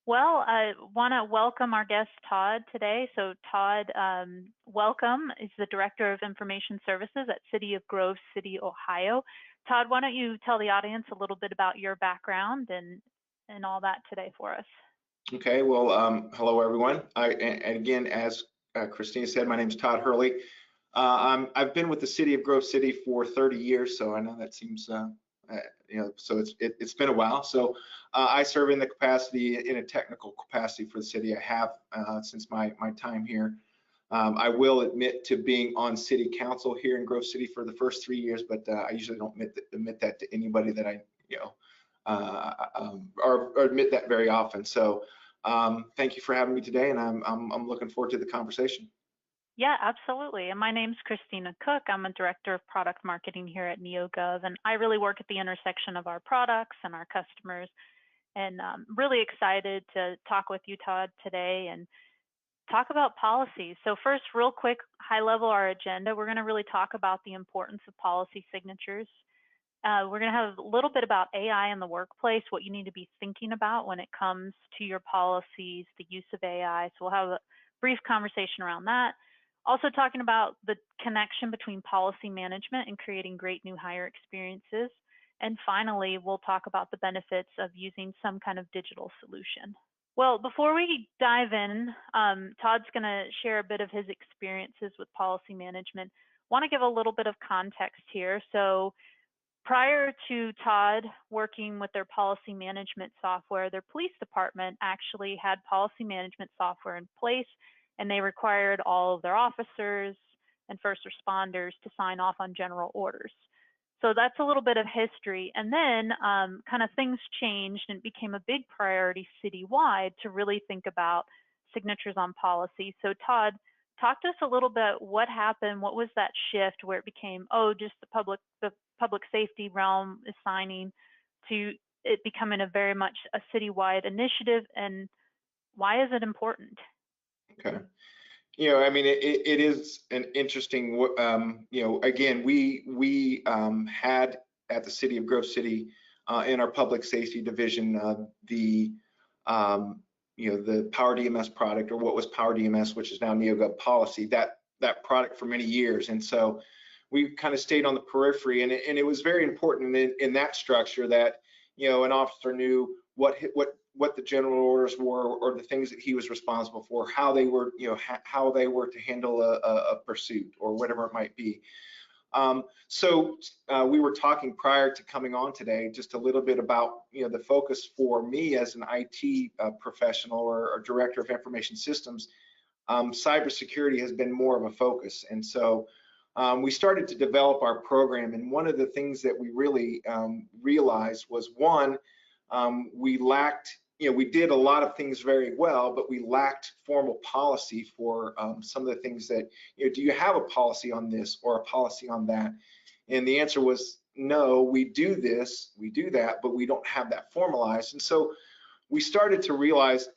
Well, I want to welcome our guest, Todd, today. So Todd, welcome, is the Director of Information Services at City of Grove City, Ohio. Todd, why don't you tell the audience a little bit about your background and all that today for us? Okay, well, hello everyone. And again, as Christina said, my name is Todd Hurley. I've been with the City of Grove City for 30 years, so I know that seems, so it's been a while. So I serve in the capacity, in a technical capacity for the city. I have since my time here. I will admit to being on City Council here in Grove City for the first 3 years, but I usually don't admit that to anybody that I, or admit that very often. So thank you for having me today, and I'm looking forward to the conversation. Yeah, absolutely. And my name's Christina Cook. I'm a Director of Product Marketing here at NeoGov, and I really work at the intersection of our products and our customers. And really excited to talk with you, Todd, today and talk about policy. So first, real quick, high level, our agenda, we're going to really talk about the importance of policy signatures. We're going to have a little bit about AI in the workplace, what you need to be thinking about when it comes to your policies, the use of AI. So we'll have a brief conversation around that. Also talking about the connection between policy management and creating great new hire experiences. And finally, we'll talk about the benefits of using some kind of digital solution. Well, before we dive in, Todd's going to share a bit of his experiences with policy management. Want to give a little bit of context here. So prior to Todd working with their policy management software, their police department actually had policy management software in place, and they required all of their officers and first responders to sign off on general orders. So that's a little bit of history. And then kind of things changed and it became a big priority citywide to really think about signatures on policy. So Todd, talk to us a little bit what happened, what was that shift where it became, oh, just the public safety realm is signing to it becoming a very much a citywide initiative, and why is it important? Okay. I mean, it is an interesting, again, we had at the City of Grove City in our public safety division, the Power DMS product, or what was Power DMS, which is now NeoGov Policy, that product for many years. And so we kind of stayed on the periphery, and it was very important in that structure that, an officer knew what the general orders were, or the things that he was responsible for, how they were, how they were to handle a pursuit or whatever it might be. So we were talking prior to coming on today just a little bit about, the focus for me as an IT professional or director of information systems. Cybersecurity has been more of a focus, and so we started to develop our program. And one of the things that we really realized was, one, we lacked, we did a lot of things very well, but we lacked formal policy for some of the things that, do you have a policy on this or a policy on that? And the answer was no, we do this, we do that, but we don't have that formalized. And so we started to realize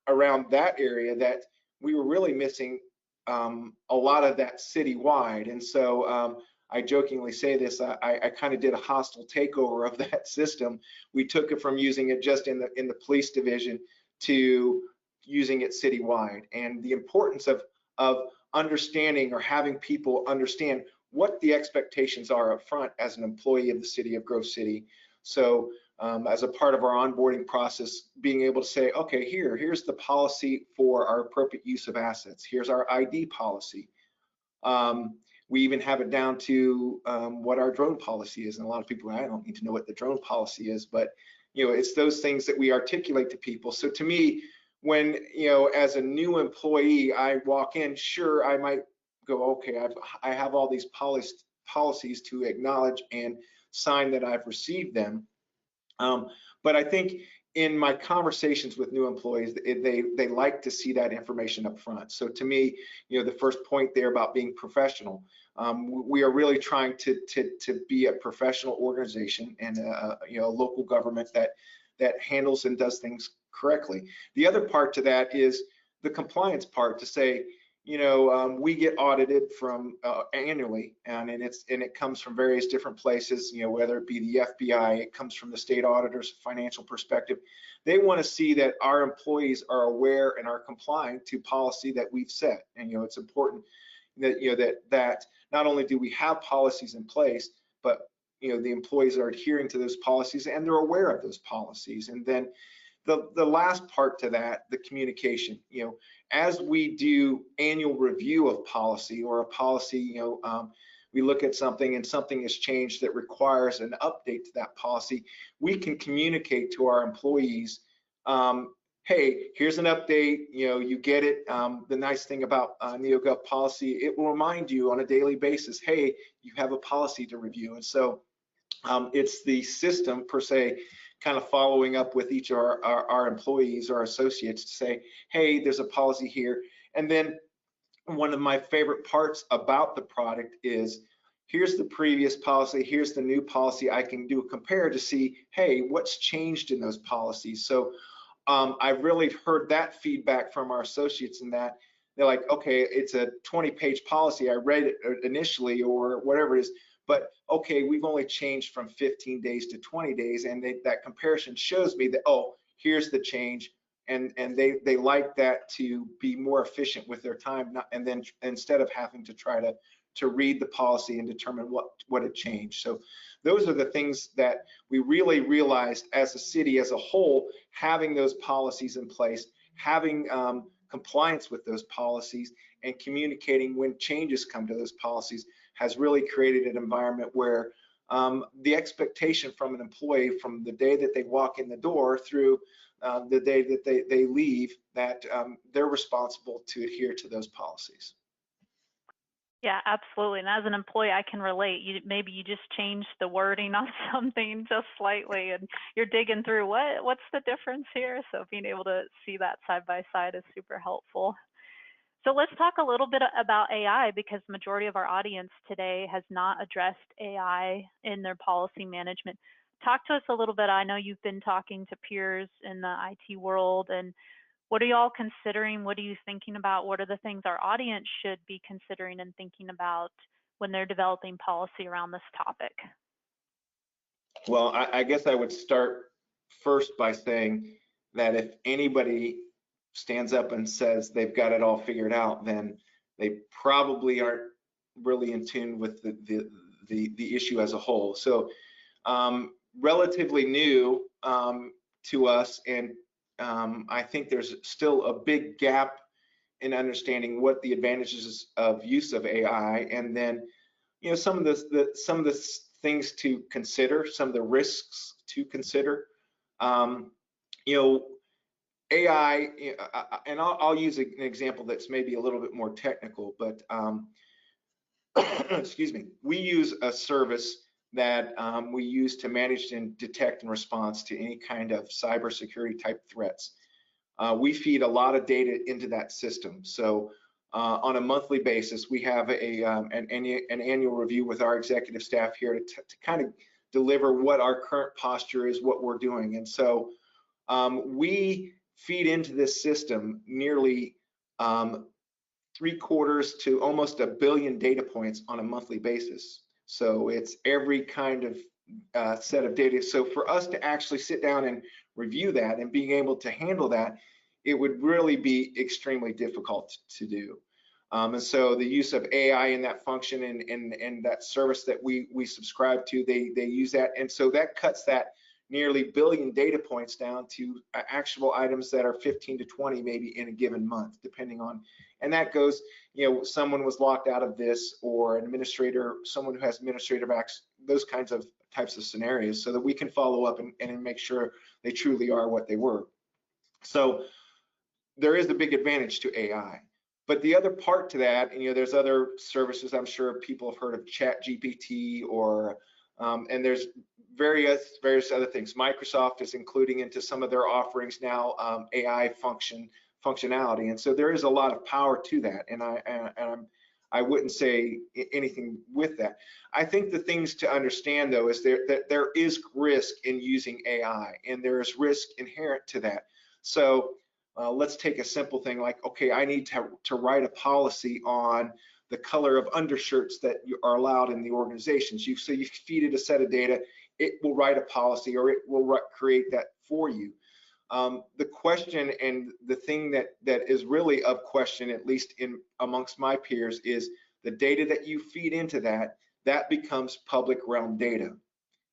around that area that we were really missing a lot of that citywide. And so I jokingly say this, I kind of did a hostile takeover of that system. We took it from using it just in the police division to using it citywide, and the importance of understanding, or having people understand what the expectations are up front as an employee of the City of Grove City. So as a part of our onboarding process, being able to say, okay, here's the policy for our appropriate use of assets. Here's our ID policy. We even have it down to what our drone policy is. And a lot of people, I don't need to know what the drone policy is, but it's those things that we articulate to people. So to me, when, as a new employee, I walk in, sure, I might go, okay, I have all these policies to acknowledge and sign that I've received them. But I think in my conversations with new employees, they like to see that information up front. So to me, the first point there about being professional, we are really trying to be a professional organization and a local government that handles and does things correctly. The other part to that is the compliance part, to say, we get audited from annually, and it comes from various different places, whether it be the FBI, it comes from the state auditors, financial perspective. They want to see that our employees are aware and are complying to policy that we've set. And it's important that that not only do we have policies in place, but the employees are adhering to those policies and they're aware of those policies. And then the last part to that, the communication, as we do annual review of policy or a policy, we look at something and something has changed that requires an update to that policy, we can communicate to our employees, hey, here's an update, you get it. The nice thing about NeoGov policy, it will remind you on a daily basis, hey, you have a policy to review. And so it's the system per se kind of following up with each of our employees or associates to say, hey, there's a policy here. And then one of my favorite parts about the product is, here's the previous policy, here's the new policy. I can do a compare to see, hey, what's changed in those policies. So I've really heard that feedback from our associates in that they're like, okay, it's a 20-page policy. I read it initially or whatever it is, but okay, we've only changed from 15 days to 20 days, and that comparison shows me that, oh, here's the change, and they like that to be more efficient with their time, and then instead of having to try to read the policy and determine what had changed. So those are the things that we really realized as a city as a whole, having those policies in place, having compliance with those policies, and communicating when changes come to those policies has really created an environment where the expectation from an employee from the day that they walk in the door through the day that they leave, that they're responsible to adhere to those policies. Yeah, absolutely. And as an employee, I can relate. Maybe you just changed the wording on something just slightly, and you're digging through what's the difference here. So being able to see that side by side is super helpful. So let's talk a little bit about AI, because the majority of our audience today has not addressed AI in their policy management. Talk to us a little bit. I know you've been talking to peers in the IT world, and what are y'all considering? What are you thinking about? What are the things our audience should be considering and thinking about when they're developing policy around this topic? Well, I guess I would start first by saying that if anybody stands up and says they've got it all figured out, then they probably aren't really in tune with the issue as a whole. So relatively new to us, and I think there's still a big gap in understanding what the advantages of use of AI, and then some of the things to consider, some of the risks to consider. AI, and I'll use an example that's maybe a little bit more technical, but excuse me, we use a service that we use to manage and detect and response to any kind of cybersecurity type threats. We feed a lot of data into that system. So on a monthly basis, we have an annual review with our executive staff here to kind of deliver what our current posture is, what we're doing. And so we feed into this system nearly 3/4 to almost 1 billion data points on a monthly basis. So it's every kind of set of data. So for us to actually sit down and review that and being able to handle that, it would really be extremely difficult to do. And so the use of AI in that function and that service that we subscribe to, they use that. And so that cuts that nearly 1 billion data points down to actual items that are 15 to 20 maybe in a given month, depending on, and that goes, someone was locked out of this, or an administrator, someone who has administrative acts, those kinds of types of scenarios, so that we can follow up and make sure they truly are what they were. So there is a big advantage to AI. But the other part to that, there's other services, I'm sure people have heard of ChatGPT, or and there's various other things. Microsoft is including into some of their offerings now AI functionality, and so there is a lot of power to that. And I wouldn't say anything with that. I think the things to understand though is that there is risk in using AI, and there is risk inherent to that. So let's take a simple thing like, okay, I need to write a policy on the color of undershirts that are allowed in the organizations. So you feed it a set of data, it will write a policy, or it will create that for you. The question and the thing that is really of question, at least amongst my peers, is the data that you feed into that becomes public realm data.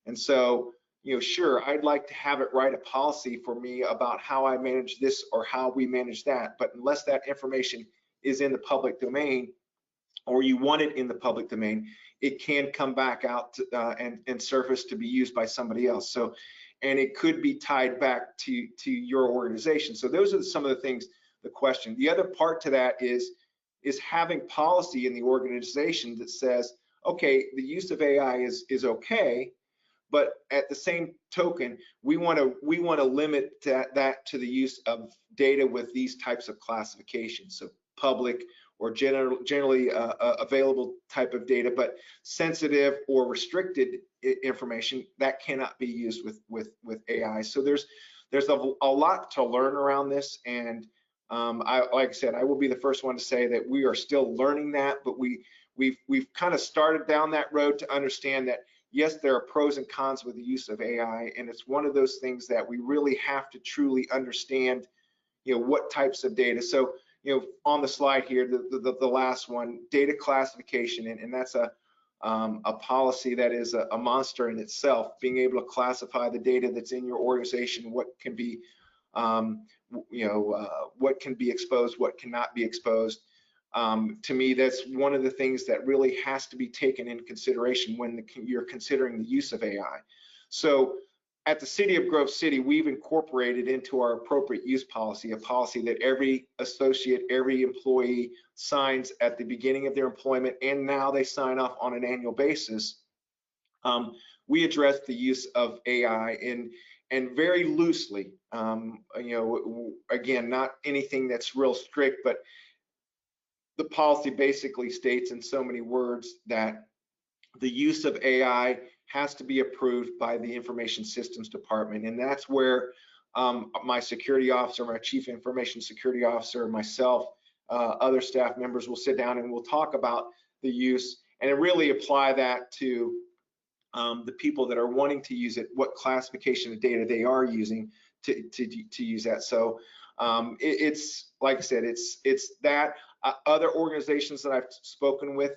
And so, sure, I'd like to have it write a policy for me about how I manage this or how we manage that, but unless that information is in the public domain, or you want it in the public domain, it can come back out and surface to be used by somebody else. So, and it could be tied back to your organization. So those are some of the things, the question. The other part to that is having policy in the organization that says, okay, the use of AI is okay, but at the same token, we want to limit that to the use of data with these types of classifications. So public or generally available type of data, but sensitive or restricted information that cannot be used with AI. So there's a lot to learn around this, and like I said, I will be the first one to say that we are still learning that, but we've kind of started down that road to understand that yes, there are pros and cons with the use of AI, and it's one of those things that we really have to truly understand, what types of data. So, on the slide here, the last one, data classification, and that's a policy that is a monster in itself, being able to classify the data that's in your organization, what can be, what can be exposed, what cannot be exposed. To me, that's one of the things that really has to be taken into consideration when you're considering the use of AI. So at the City of Grove City, we've incorporated into our appropriate use policy, a policy that every associate, every employee signs at the beginning of their employment, and now they sign off on an annual basis. We address the use of AI and very loosely, again, not anything that's real strict, but the policy basically states in so many words that the use of AI has to be approved by the Information Systems Department, and that's where my security officer, my chief information security officer, myself, other staff members will sit down and we'll talk about the use and really apply that to the people that are wanting to use it, what classification of data they are using to use that. So it's like I said, it's that. Other organizations that I've spoken with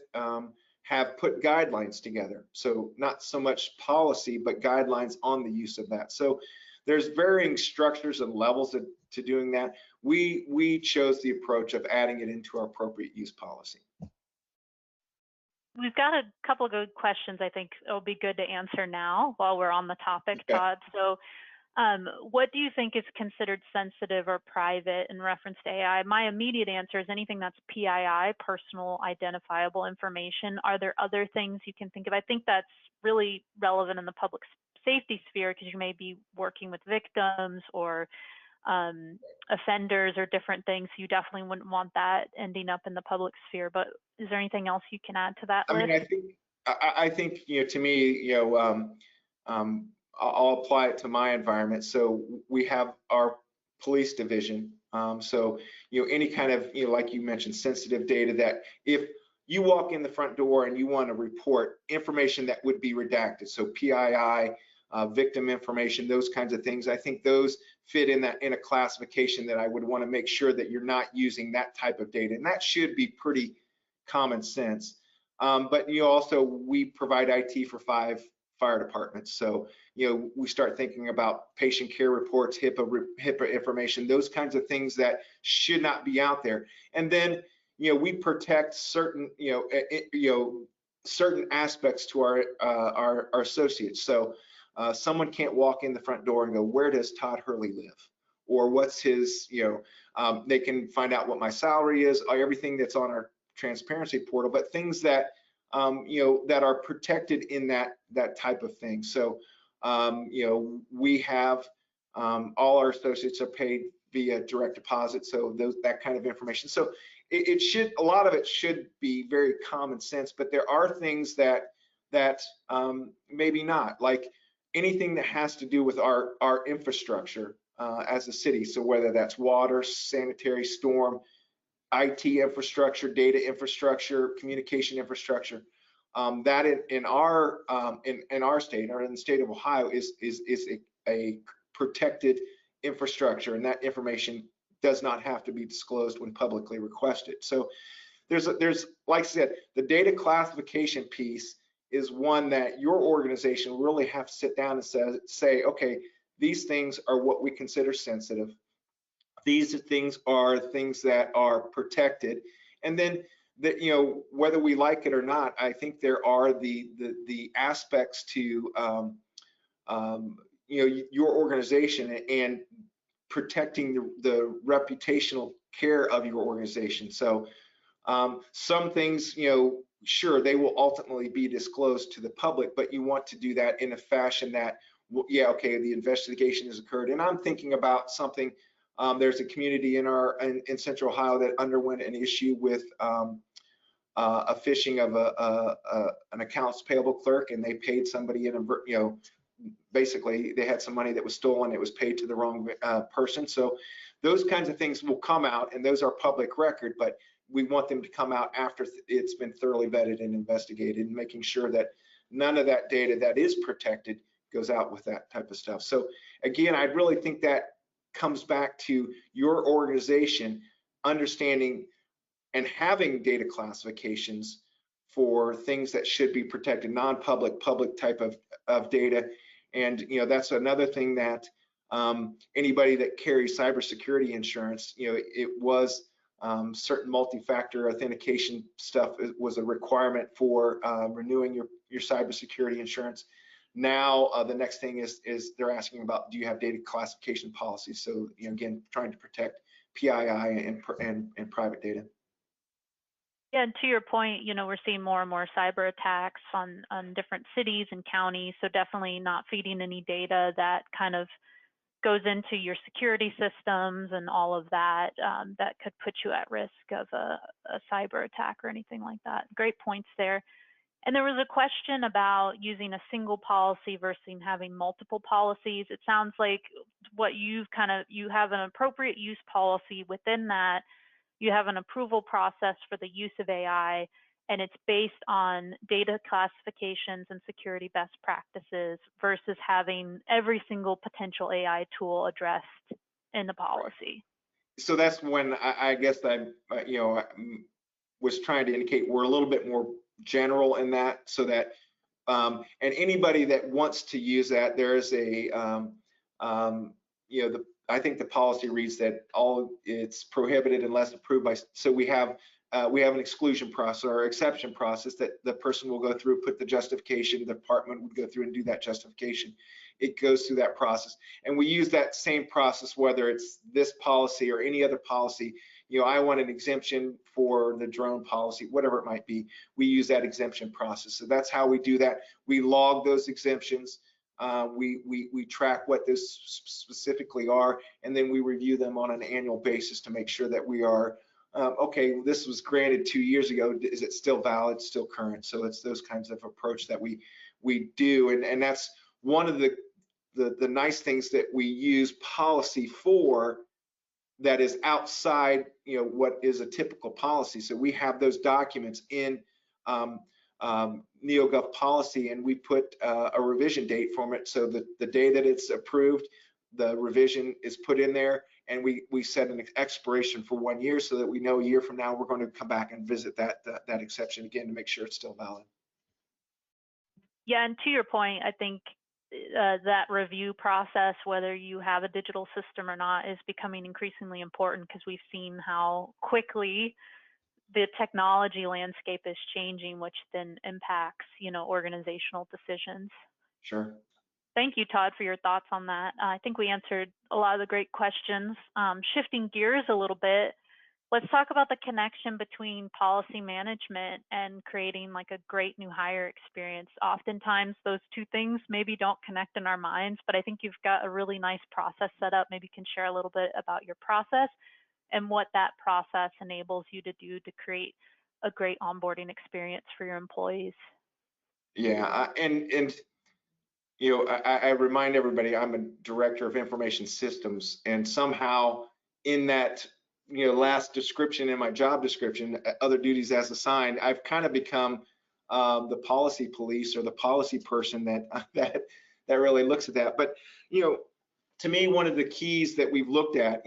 have put guidelines together. So not so much policy, but guidelines on the use of that. So there's varying structures and levels to doing that. We chose the approach of adding it into our appropriate use policy. We've got a couple of good questions I think it'll be good to answer now while we're on the topic, Okay. Todd. So what do you think is considered sensitive or private in reference to AI? My immediate answer is anything that's PII, personal identifiable information. Are there other things you can think of? I think that's really relevant in the public safety sphere because you may be working with victims or offenders or different things. You definitely wouldn't want that ending up in the public sphere. But is there anything else you can add to that list? I think to me, I'll apply it to my environment. So we have our police division. So any kind of like you mentioned, sensitive data that if you walk in the front door and you want to report information that would be redacted, so PII, victim information, those kinds of things, I think those fit in a classification that I would want to make sure that you're not using that type of data, and that should be pretty common sense. But also we provide IT for 5 fire departments, so we start thinking about patient care reports, HIPAA information, those kinds of things that should not be out there. And then we protect certain certain aspects to our associates. So someone can't walk in the front door and go, where does Todd Hurley live, or what's his they can find out what my salary is, everything that's on our transparency portal, but things that that are protected in that type of thing. So we have all our associates are paid via direct deposit, so that kind of information. So it should, a lot of it should be very common sense, but there are things that maybe not, like anything that has to do with our infrastructure. as a city. So whether that's water, sanitary, storm, IT infrastructure, data infrastructure, communication infrastructure, that in our state, or in the state of Ohio, is a protected infrastructure, and that information does not have to be disclosed when publicly requested. So there's like I said, the data classification piece is one that your organization really have to sit down and say, okay, these things are what we consider sensitive. These things are things that are protected, and then that, you know, whether we like it or not, I think there are the aspects to you know, your organization and protecting the reputational care of your organization. So some things, you know, sure, they will ultimately be disclosed to the public, but you want to do that in a fashion that, yeah, okay, the investigation has occurred. And I'm thinking about something. There's a community in Central Ohio that underwent an issue with a phishing of an accounts payable clerk, and they paid somebody in a, you know, basically they had some money that was stolen. It was paid to the wrong person. So those kinds of things will come out, and those are public record, but we want them to come out after it's been thoroughly vetted and investigated, and making sure that none of that data that is protected goes out with that type of stuff. So again, I really think that comes back to your organization understanding and having data classifications for things that should be protected, non-public, public type of data. And you know, that's another thing that anybody that carries cybersecurity insurance, you know, it was certain multi-factor authentication stuff was a requirement for renewing your cybersecurity insurance. Now the next thing is they're asking about, do you have data classification policies? So, you know, again, trying to protect PII and private data. Yeah, and to your point, you know, we're seeing more and more cyber attacks on different cities and counties. So definitely not feeding any data that kind of goes into your security systems and all of that, that could put you at risk of a cyber attack or anything like that. Great points there. And there was a question about using a single policy versus having multiple policies. It sounds like what you have an appropriate use policy. Within that, you have an approval process for the use of AI, and it's based on data classifications and security best practices versus having every single potential AI tool addressed in the policy. So that's when I guess I, you know, was trying to indicate we're a little bit more general in that, so that and anybody that wants to use that, there is a you know, I think the policy reads that it's prohibited unless approved by. So we have an exclusion process or exception process that the person will go through, put the justification. The department would go through and do that justification. It goes through that process, and we use that same process whether it's this policy or any other policy. You know, I want an exemption for the drone policy, whatever it might be. We use that exemption process. So that's how we do that. We log those exemptions. We track what those specifically are, and then we review them on an annual basis to make sure that we are okay. This was granted 2 years ago. Is it still valid? Still current? So it's those kinds of approach that we do, and that's one of the nice things that we use policy for. That is outside, you know, what is a typical policy. So we have those documents in NeoGov policy, and we put a revision date from it. So that the day that it's approved, the revision is put in there, and we set an expiration for 1 year so that we know a year from now we're going to come back and visit that exception again to make sure it's still valid. Yeah, and to your point, I think that review process, whether you have a digital system or not, is becoming increasingly important because we've seen how quickly the technology landscape is changing, which then impacts, you know, organizational decisions. Sure. Thank you, Todd, for your thoughts on that. I think we answered a lot of the great questions. Shifting gears a little bit, let's talk about the connection between policy management and creating like a great new hire experience. Oftentimes those two things maybe don't connect in our minds, but I think you've got a really nice process set up. Maybe you can share a little bit about your process and what that process enables you to do to create a great onboarding experience for your employees. Yeah, and I remind everybody I'm a director of information systems, and somehow in that, last description in my job description, other duties as assigned, I've kind of become the policy police or the policy person that that really looks at that. But you know, to me, one of the keys that we've looked at,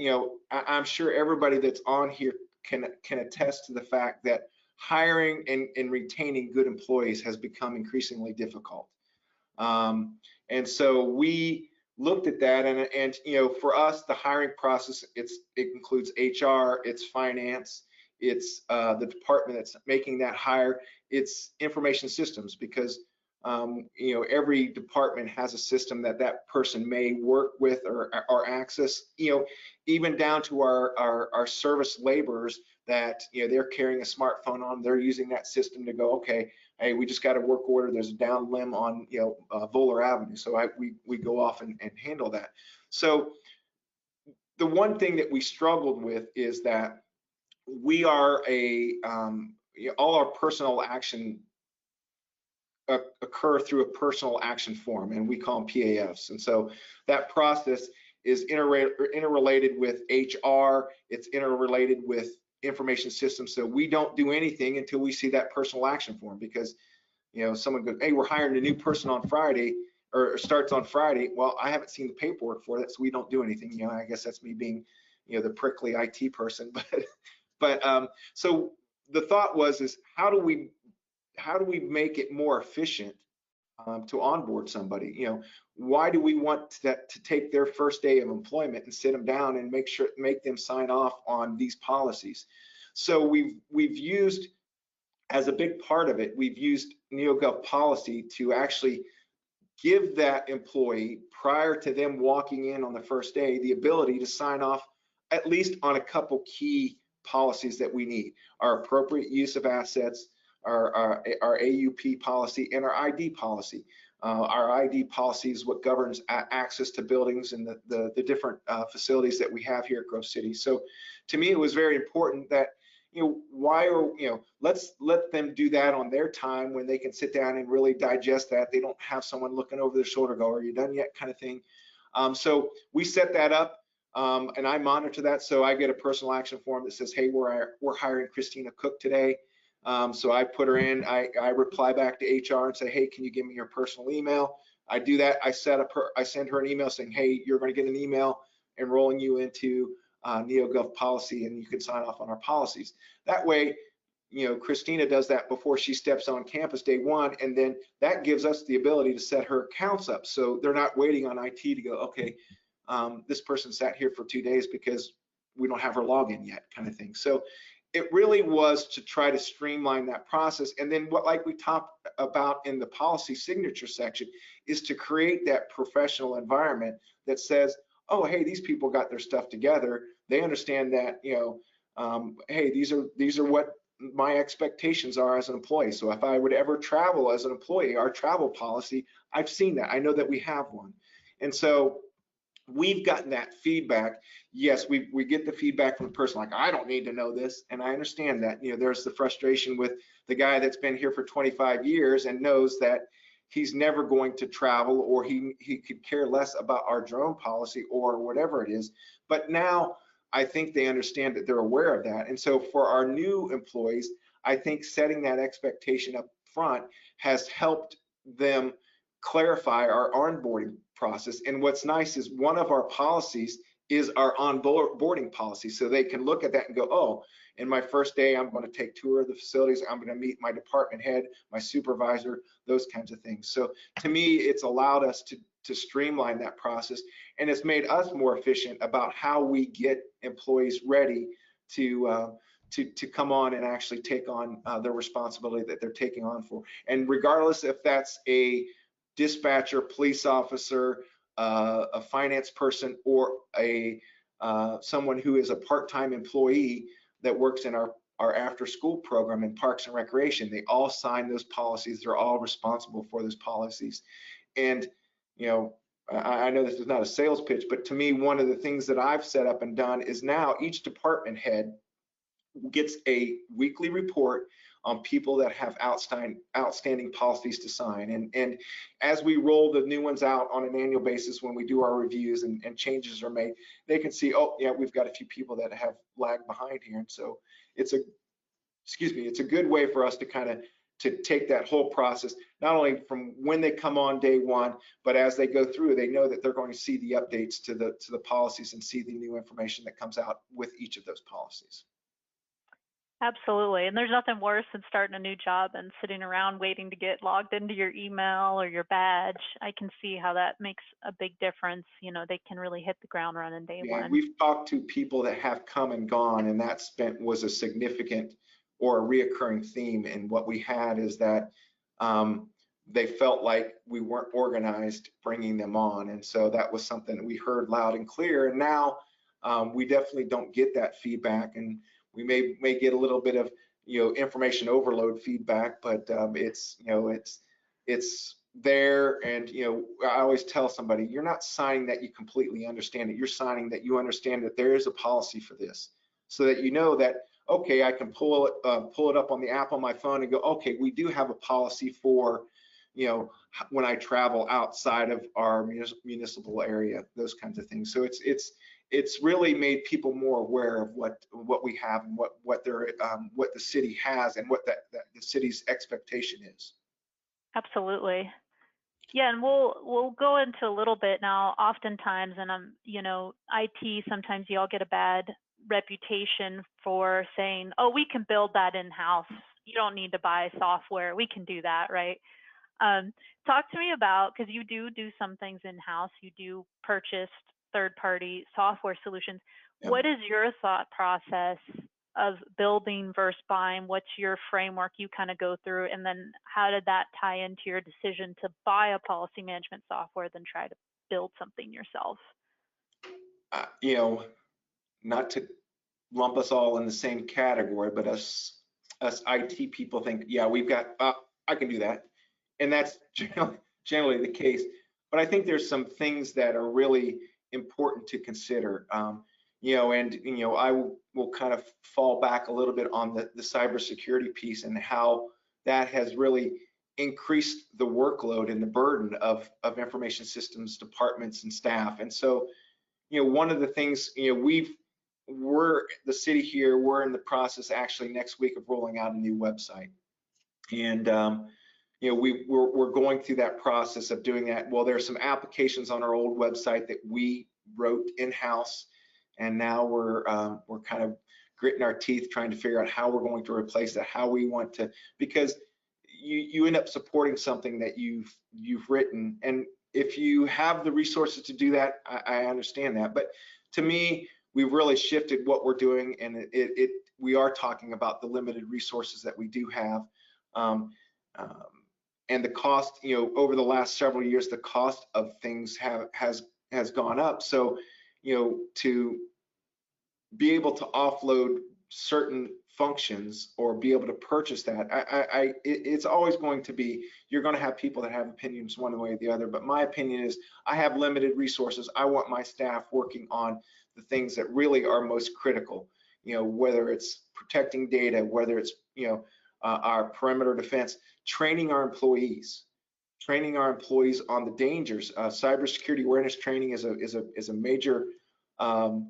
I'm sure everybody that's on here can attest to the fact that hiring and retaining good employees has become increasingly difficult. And so we looked at that, and for us, the hiring process, it includes HR, it's finance, it's the department that's making that hire, it's information systems, because every department has a system that that person may work with or access, even down to our service laborers that they're carrying a smartphone on, they're using that system to go, okay, hey, we just got a work order, there's a down limb on Voller Avenue, so we go off and handle that. So the one thing that we struggled with is that we are all our personnel action occur through a personal action form, and we call them PAFs. And so that process is interrelated with HR, it's interrelated with information systems. So we don't do anything until we see that personal action form, because someone goes, hey, we're hiring a new person on Friday, or starts on Friday. Well, I haven't seen the paperwork for that, so we don't do anything. I guess that's me being the prickly IT person. But so the thought is how do we make it more efficient to onboard somebody? Why do we want that to take their first day of employment and sit them down and make them sign off on these policies? So we've used, as a big part of it, we've used NeoGov policy to actually give that employee, prior to them walking in on the first day, the ability to sign off at least on a couple key policies that we need: our appropriate use of assets, our AUP policy, and our ID policy. Our ID policy is what governs access to buildings and the different facilities that we have here at Grove City. So to me, it was very important that let's let them do that on their time, when they can sit down and really digest that. They don't have someone looking over their shoulder, go, are you done yet, kind of thing. So we set that up, and I monitor that. So I get a personal action form that says, hey, we're hiring Christina Cook today. So I put her in, I reply back to HR and say, hey, can you give me your personal email? I do that. I send her an email saying, hey, you're going to get an email enrolling you into NeoGov policy, and you can sign off on our policies. That way, Christina does that before she steps on campus day one, and then that gives us the ability to set her accounts up, so they're not waiting on IT to go, okay, this person sat here for 2 days because we don't have her login yet, kind of thing. So it really was to try to streamline that process. And then like we talked about in the policy signature section, is to create that professional environment that says, oh, hey, these people got their stuff together. They understand that, hey, these are what my expectations are as an employee. So if I would ever travel as an employee, our travel policy, I've seen that. I know that we have one. And so we've gotten that feedback. Yes, we get the feedback from the person, like, I don't need to know this. And I understand that. There's the frustration with the guy that's been here for 25 years and knows that he's never going to travel, or he could care less about our drone policy or whatever it is. But now I think they understand that they're aware of that. And so for our new employees, I think setting that expectation up front has helped them clarify our onboarding process. And what's nice is one of our policies is our onboarding policy. So they can look at that and go, oh, in my first day, I'm going to take a tour of the facilities. I'm going to meet my department head, my supervisor, those kinds of things. So to me, it's allowed us to streamline that process, and it's made us more efficient about how we get employees ready to come on and actually take on the responsibility that they're taking on for. And regardless if that's a dispatcher, police officer, a finance person, or someone who is a part-time employee that works in our after-school program in Parks and Recreation, they all sign those policies. They're all responsible for those policies. And I know this is not a sales pitch, but to me, one of the things that I've set up and done is now each department head gets a weekly report on people that have outstanding policies to sign. And as we roll the new ones out on an annual basis, when we do our reviews and changes are made, they can see, oh yeah, we've got a few people that have lagged behind here. And so it's a good way for us to kind of take that whole process, not only from when they come on day one, but as they go through, they know that they're going to see the updates to the policies and see the new information that comes out with each of those policies. Absolutely. And there's nothing worse than starting a new job and sitting around waiting to get logged into your email or your badge. I can see how that makes a big difference. You know, they can really hit the ground running day one. We've talked to people that have come and gone, and that was a significant or a reoccurring theme. And what we had is that they felt like we weren't organized bringing them on. And so that was something that we heard loud and clear. And now we definitely don't get that feedback. And we may get a little bit of, information overload feedback, but it's there. And, I always tell somebody, you're not signing that you completely understand it. You're signing that you understand that there is a policy for this, so that you know that, okay, I can pull it up on the app on my phone and go, okay, we do have a policy for, when I travel outside of our municipal area, those kinds of things. So it's really made people more aware of what we have and what the city has and what the city's expectation is. Absolutely. Yeah, and we'll go into a little bit now. Oftentimes, and IT, sometimes y'all get a bad reputation for saying, oh, we can build that in-house. You don't need to buy software. We can do that, right? Talk to me about, because you do some things in-house. You do purchase third-party software solutions. Yeah. What is your thought process of building versus buying? What's your framework you kind of go through? And then how did that tie into your decision to buy a policy management software than try to build something yourself? Not to lump us all in the same category, but us IT people think, yeah, we've got, I can do that. And that's generally the case. But I think there's some things that are really important to consider. I will kind of fall back a little bit on the cybersecurity piece and how that has really increased the workload and the burden of information systems departments and staff. And so, one of the things, we're the city here, we're in the process actually next week of rolling out a new website. And we're going through that process of doing that. Well, there's some applications on our old website that we wrote in-house, and now we're kind of gritting our teeth trying to figure out how we're going to replace that, how we want to, because you end up supporting something that you've written, and if you have the resources to do that, I understand that. But to me, we've really shifted what we're doing, and we are talking about the limited resources that we do have. And the cost, over the last several years, the cost of things has gone up. So, to be able to offload certain functions or be able to purchase that, it's always going to be, you're going to have people that have opinions one way or the other. But my opinion is, I have limited resources. I want my staff working on the things that really are most critical. Whether it's protecting data, whether it's our perimeter defense, training our employees on the dangers. Cybersecurity awareness training is a major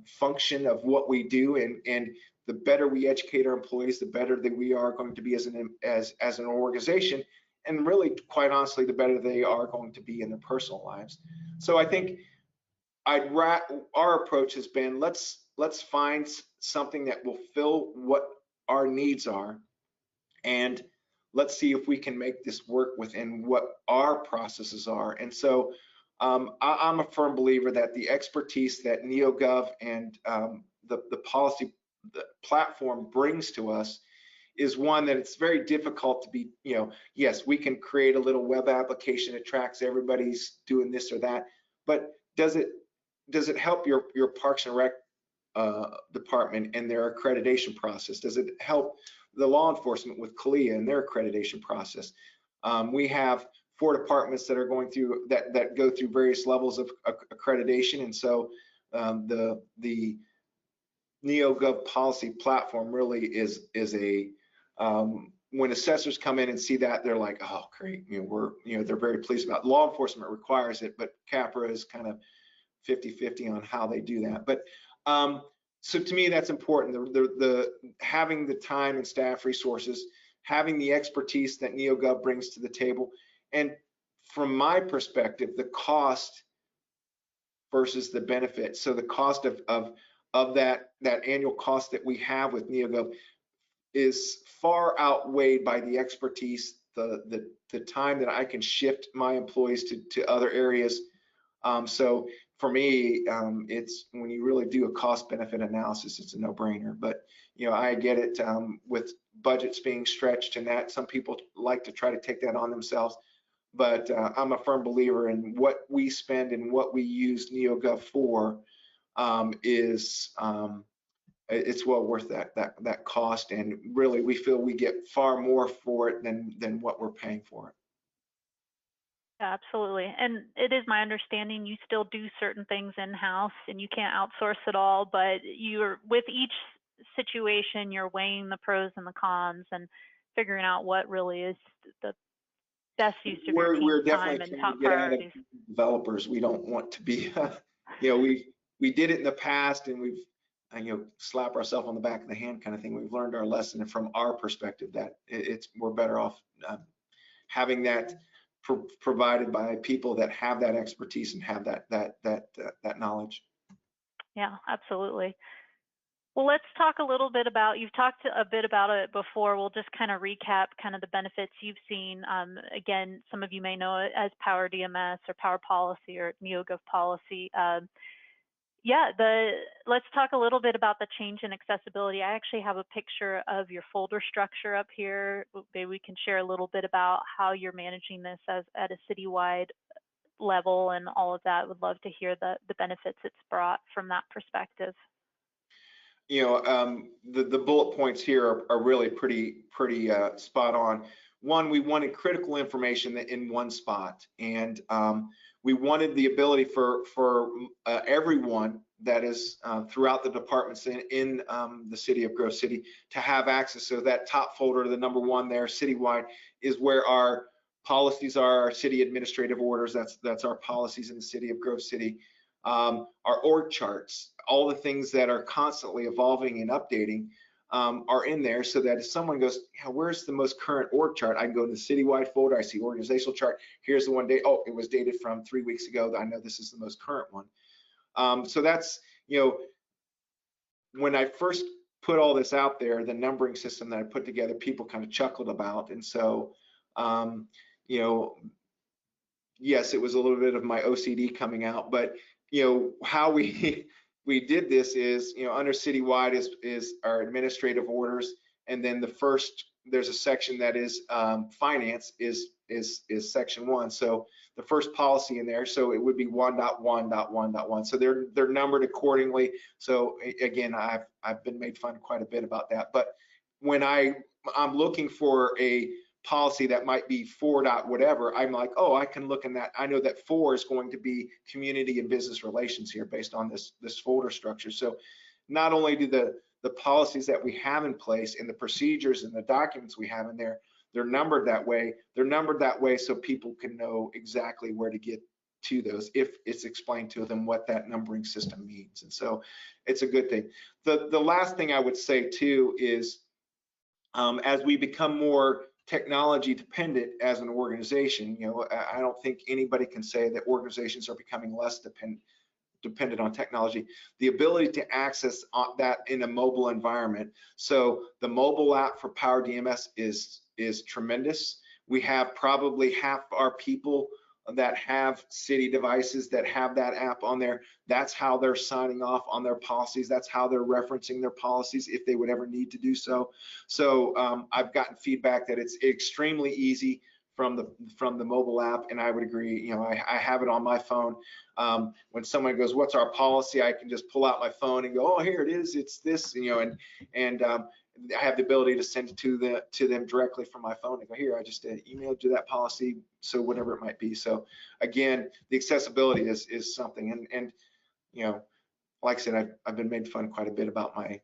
function of what we do, and the better we educate our employees, the better that we are going to be as an organization, and really, quite honestly, the better they are going to be in their personal lives. So I think our approach has been, let's find something that will fill what our needs are, and let's see if we can make this work within what our processes are. And so I'm a firm believer that the expertise that NeoGov and the policy the platform brings to us is one that it's very difficult to be, yes, we can create a little web application that tracks everybody's doing this or that, but does it help your Parks and Rec department and their accreditation process? Does it help the law enforcement with CALIA and their accreditation process? We have 4 departments that are going through that go through various levels of accreditation, and so the NeoGov policy platform really is a when assessors come in and see that, they're like, oh, great, they're very pleased about it. Law enforcement requires it, but Capra is kind of 50-50 on how they do that. But so to me, that's important. The having the time and staff resources, having the expertise that NeoGov brings to the table, and from my perspective, the cost versus the benefit. So the cost of that annual cost that we have with NeoGov is far outweighed by the expertise, the time that I can shift my employees to other areas. So for me, it's when you really do a cost benefit analysis, it's a no-brainer. But I get it with budgets being stretched and that some people like to try to take that on themselves. But I'm a firm believer in what we spend and what we use NeoGov for is it's well worth that cost, and really we feel we get far more for it than what we're paying for it. Yeah, absolutely. And it is my understanding you still do certain things in-house and you can't outsource it all, but you're with each situation, you're weighing the pros and the cons and figuring out what really is the best use of your team's time and top priorities. Developers, we don't want to be, we did it in the past and we've, slap ourselves on the back of the hand kind of thing. We've learned our lesson, and from our perspective, that we're better off having that provided by people that have that expertise and have that knowledge. Yeah, absolutely. Well, let's talk a little bit about, you've talked a bit about it before. We'll just kind of recap kind of the benefits you've seen. Again, some of you may know it as Power DMS or Power Policy or NeoGov Policy. Let's talk a little bit about the change in accessibility. I actually have a picture of your folder structure up here. Maybe we can share a little bit about how you're managing this at a citywide level and all of that. Would love to hear the benefits it's brought from that perspective. The bullet points here are really pretty spot on. One, we wanted critical information in one spot, and we wanted the ability for everyone that is throughout the departments in the city of Grove City to have access. So that top folder, the number one there, citywide, is where our policies are, our city administrative orders. That's our policies in the city of Grove City. Our org charts, all the things that are constantly evolving and updating are in there, so that if someone goes, where's the most current org chart? I can go to the citywide folder, I see organizational chart, here's the one day, oh, it was dated from 3 weeks ago, I know this is the most current one. So that's, when I first put all this out there, the numbering system that I put together, people kind of chuckled about. And so, yes, it was a little bit of my OCD coming out, but how we did this is, under citywide is our administrative orders, and then there's a section that is finance is section 1. So the first policy in there, so it would be 1.1.1.1. So they're numbered accordingly. So again, I've been made fun quite a bit about that. But when I'm looking for a policy that might be 4. whatever, I'm like, oh, I can look in that. I know that 4 is going to be community and business relations here based on this folder structure. So not only do the policies that we have in place and the procedures and the documents we have in there, they're numbered that way. They're numbered that way so people can know exactly where to get to those if it's explained to them what that numbering system means. And so it's a good thing. The last thing I would say too is as we become more technology dependent as an organization, I don't think anybody can say that organizations are becoming less dependent on technology. The ability to access that in a mobile environment. So the mobile app for Power DMS is tremendous. We have probably half our people that have city devices that have that app on there. That's how they're signing off on their policies. That's how they're referencing their policies if they would ever need to do so. So I've gotten feedback that it's extremely easy from the mobile app, and I would agree. I have it on my phone. When someone goes, "What's our policy?" I can just pull out my phone and go, "Oh, here it is. It's this." And I have the ability to send it to them directly from my phone and go, "Here, I just emailed you that policy," so whatever it might be. So again, the accessibility is something, and like I said, I've been made fun quite a bit about my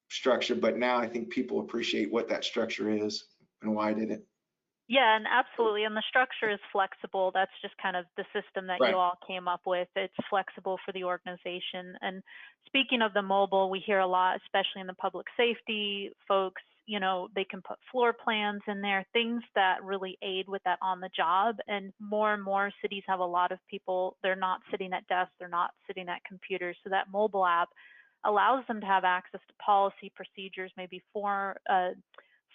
structure, but now I think people appreciate what that structure is. and why did it. Yeah, and absolutely. And the structure is flexible. That's just kind of the system that you Right. all came up with. It's flexible for the organization. And speaking of the mobile, we hear a lot, especially in the public safety folks, you know, they can put floor plans in there, things that really aid with that on the job. And more cities have a lot of people, they're not sitting at desks, they're not sitting at computers. So that mobile app allows them to have access to policy procedures, maybe for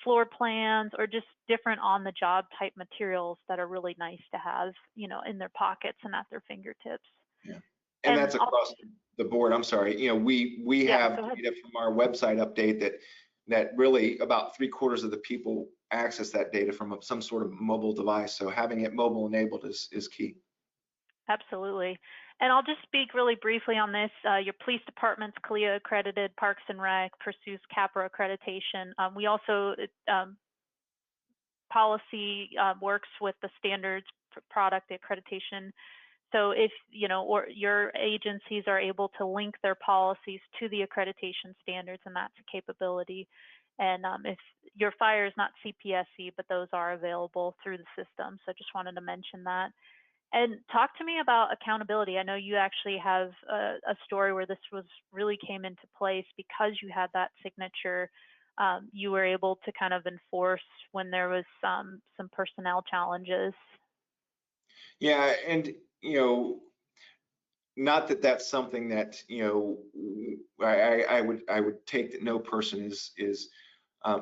floor plans or just different on the job type materials that are really nice to have, you know, in their pockets and at their fingertips. Yeah. And And that's across the board. I'm sorry. You know, we yeah, have go ahead. data from our website update that really about 3/4 of the people access that data from some sort of mobile device. So having it mobile enabled is key. Absolutely. And I'll just speak really briefly on this. Your police department's CLIA accredited, Parks and Rec pursues CAPRA accreditation. We also, policy works with the standards product accreditation. So if, you know, or your agencies are able to link their policies to the accreditation standards, and that's a capability. And if your fire is not CPSC, but those are available through the system. So just wanted to mention that. And talk to me about accountability. I know you actually have a story where this was really came into place because you had that signature. You were able to kind of enforce when there was some personnel challenges. Yeah, and you know, not that that's something that you know I would take that no person is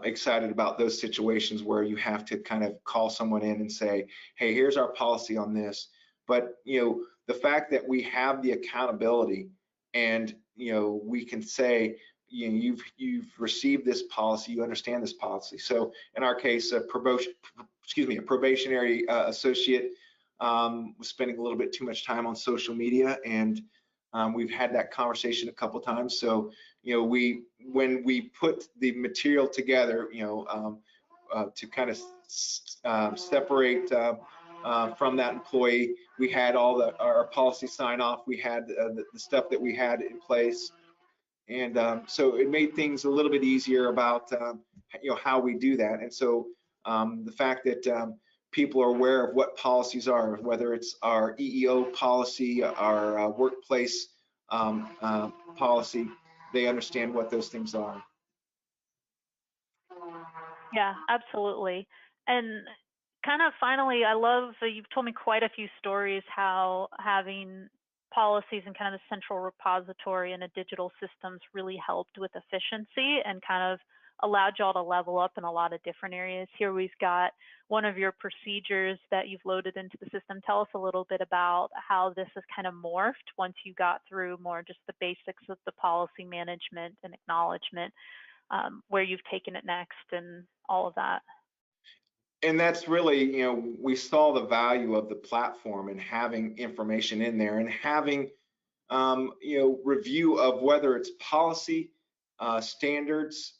excited about those situations where you have to kind of call someone in and say, hey, here's our policy on this. But you know, the fact that we have the accountability and you know we can say, you know, you've received this policy, you understand this policy. So in our case, a probationary associate was spending a little bit too much time on social media, and we've had that conversation a couple times. So you know, when we put the material together, you know, to kind of separate from that employee, we had all our policy sign off, we had the stuff that we had in place, and so it made things a little bit easier about you know how we do that. And so the fact that people are aware of what policies are, whether it's our EEO policy, our workplace policy, they understand what those things are. Yeah, absolutely. And kind of finally, I love you've told me quite a few stories how having policies and kind of the central repository and a digital systems really helped with efficiency and kind of allowed y'all to level up in a lot of different areas. Here we've got one of your procedures that you've loaded into the system. Tell us a little bit about how this has kind of morphed once you got through more just the basics of the policy management and acknowledgement, where you've taken it next and all of that. And that's really, you know, we saw the value of the platform and having information in there and having, you know, review of whether it's policy, standards,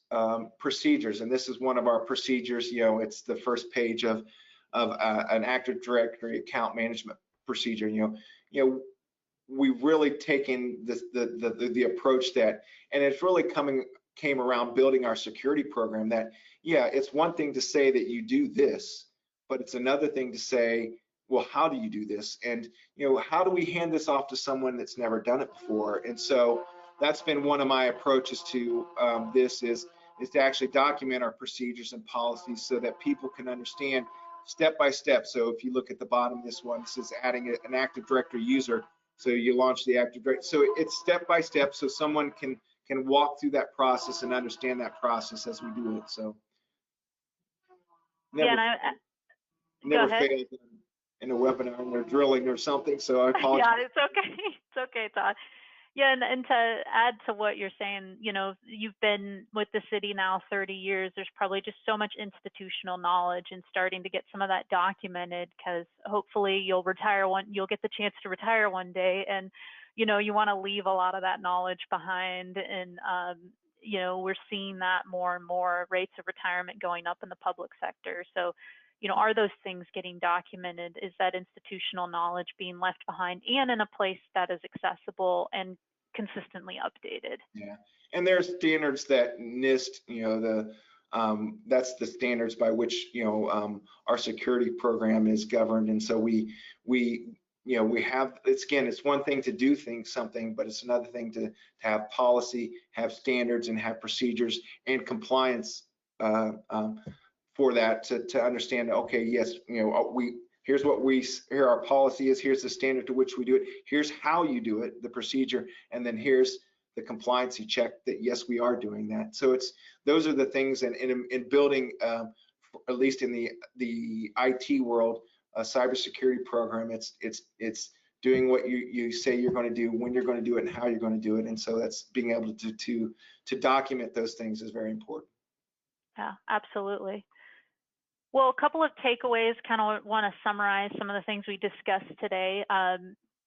procedures. And this is one of our procedures. You know, it's the first page of an Active Directory account management procedure. You know, we've really taken the approach that, and it's really came around building our security program that, yeah, it's one thing to say that you do this, but it's another thing to say, well, how do you do this? And, you know, how do we hand this off to someone that's never done it before? And so that's been one of my approaches to this is to actually document our procedures and policies so that people can understand step by step. So if you look at the bottom of this one, it says adding an Active Directory user. So you launch the Active Directory. So it's step by step so someone can walk through that process and understand that process as we do it. So Yeah, never, and go never ahead. failed in a webinar when they're drilling or something. So I apologize. Yeah, it's okay. It's okay, Todd. Yeah, and to add to what you're saying, you know, you've been with the city now 30 years. There's probably just so much institutional knowledge and starting to get some of that documented because hopefully you'll get the chance to retire one day, and you know, you want to leave a lot of that knowledge behind. And you know, we're seeing that more and more rates of retirement going up in the public sector. So, you know, are those things getting documented? Is that institutional knowledge being left behind and in a place that is accessible and consistently updated? Yeah, and there's standards that NIST, you know, That's the standards by which, our security program is governed. And so we have, it's one thing to do something, but it's another thing to have policy, have standards, and have procedures and compliance for that to understand, okay, yes, here our policy is, here's the standard to which we do it, here's how you do it, the procedure, and then here's the compliancy check that yes, we are doing that. So those are the things, and in building, at least in the IT world, a cybersecurity program, it's doing what you say you're going to do, when you're going to do it, and how you're going to do it. And so that's being able to document those things is very important. Yeah, absolutely. Well, a couple of takeaways, kind of want to summarize some of the things we discussed today.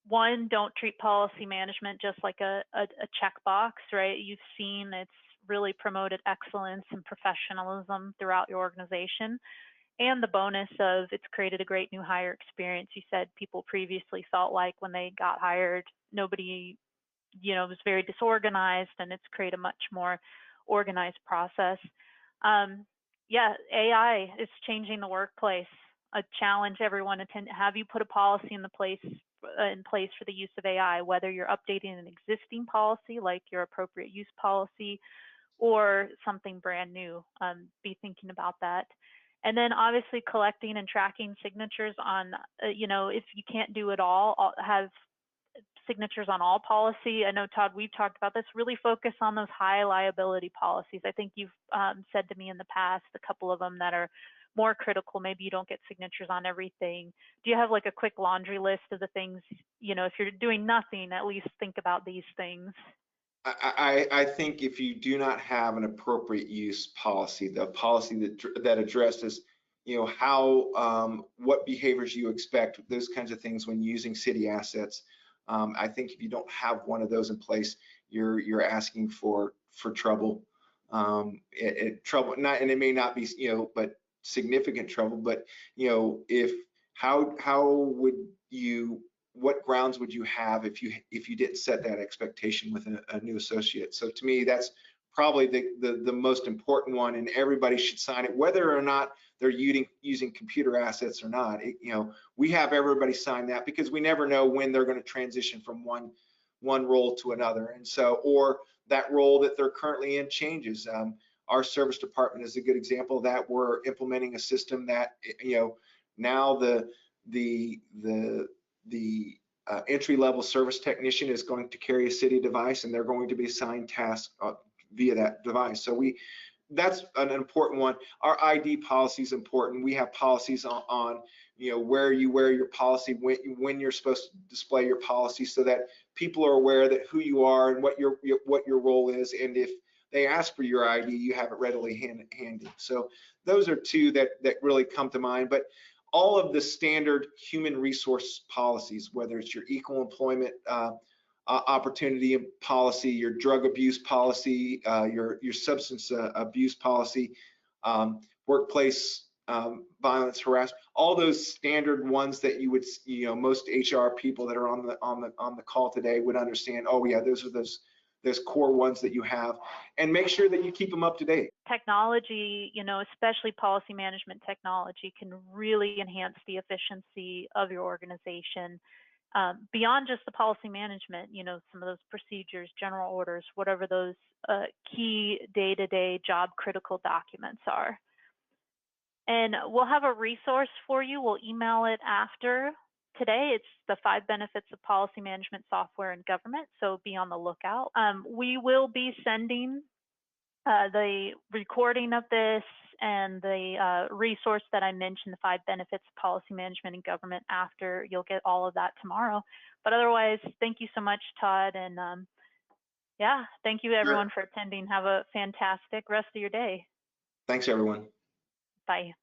One, don't treat policy management just like a checkbox, right? You've seen it's really promoted excellence and professionalism throughout your organization. And the bonus of it's created a great new hire experience. You said people previously felt like when they got hired, nobody, was very disorganized, and it's created a much more organized process. Yeah, AI is changing the workplace. I challenge everyone to have you put a policy in place for the use of AI, whether you're updating an existing policy like your appropriate use policy or something brand new. Be thinking about that. And then obviously collecting and tracking signatures on, if you can't do it all, have signatures on all policy. I know, Todd, we've talked about this, really focus on those high liability policies. I think you've said to me in the past, a couple of them that are more critical, maybe you don't get signatures on everything. Do you have like a quick laundry list of the things, if you're doing nothing, at least think about these things? I think if you do not have an appropriate use policy, the policy that addresses, what behaviors you expect, those kinds of things when using city assets, I think if you don't have one of those in place, you're asking for trouble. Trouble, not, and it may not be, but significant trouble. But what grounds would you have if you didn't set that expectation with a new associate? So to me, that's probably the most important one, and everybody should sign it, whether or not they're using computer assets or not. We have everybody sign that because we never know when they're going to transition from one role to another, and so, or that role that they're currently in changes. Our service department is a good example of that. We're implementing a system that now the entry-level service technician is going to carry a city device, and they're going to be assigned tasks via that device. So that's an important one. Our ID policy is important. We have policies on where you wear your policy, when you're supposed to display your policy, so that people are aware that who you are and what your role is, and if they ask for your ID, you have it readily handy. So those are two that really come to mind. But all of the standard human resource policies, whether it's your equal employment opportunity policy, your drug abuse policy, your substance abuse policy, workplace violence, harassment, all those standard ones that you would, most HR people that are on the call today would understand. Oh yeah, those are those core ones that you have, and make sure that you keep them up to date. Technology, especially policy management technology, can really enhance the efficiency of your organization. Beyond just the policy management, some of those procedures, general orders, whatever those key day-to-day job critical documents are. And we'll have a resource for you. We'll email it after today. It's the 5 benefits of policy management software in government, so be on the lookout. We will be sending the recording of this and the resource that I mentioned, the 5 benefits of policy management in government, after. You'll get all of that tomorrow. But otherwise, thank you so much, Todd. And yeah, thank you everyone for attending. Have a fantastic rest of your day. Thanks, everyone. Bye.